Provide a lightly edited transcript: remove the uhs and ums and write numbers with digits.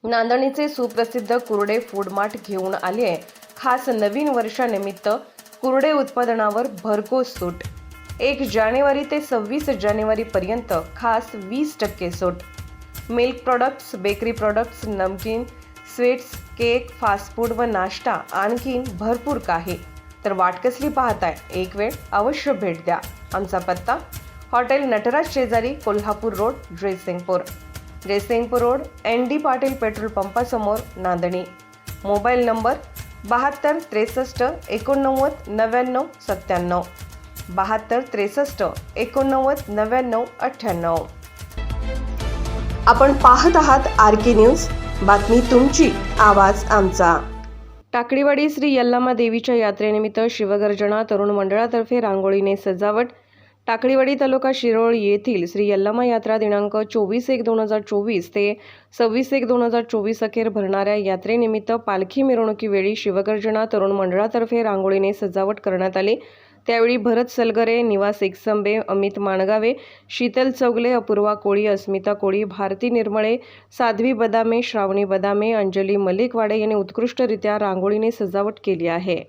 नांदणीचे सुप्रसिद्ध कुर्डे food mart घेऊन आले आहे खास नवीन वर्षानिमित्त कुर्डे उत्पादनावर भरघोस सूट। 1 जानेवारी ते 26 जानेवारी पर्यंत खास 20% सूट। मिल्क प्रोडक्ट्स, बेकरी प्रोडक्ट्स, नमकीन, स्वीट्स, केक, फास्ट फूड व नाश्ता आणखीन भरपूर काही। तर वाट कसली पाहताय? एक वेळ अवश्य भेट द्या। आमचा पत्ता हॉटेल नटराज शेजारी, Kolhapur road, Jaisingpur road, ND Patil petrol पंपासमोर, नांदणी। Mobile number 72 63 89 99 97, 72 63 89 99 98। आपण पाहत आहात RK न्यूज, बातमी तुमची, आवाज आमचा। टाकळीवाडी श्री यल्लामा देवीच्या यात्रेनिमित्त शिवगर्जना तरुण मंडळातर्फे रांगोळीने सजावट। टाकळीवाडी तालुका शिरोळ येथील श्री यल्लामा यात्रा दिनांक 24/1/2024 ते 26/1/2024 अखेर भरणाऱ्या यात्रेनिमित्त पालखी मिरवणुकीवेळी शिवगर्जना तरुण मंडळातर्फे रांगोळीने सजावट करण्यात आली। त्यावेळी भरत सलगरे, निवास एकसंबे, अमित माणगावे, शीतल चौगले, अपूर्वा कोळी, अस्मिता कोळी, भारती निर्मळे, साध्वी बदामे, श्रावणी बदामे, अंजली मलिकवाडे यांनी उत्कृष्टरित्या रांगोळीने सजावट केली आहे।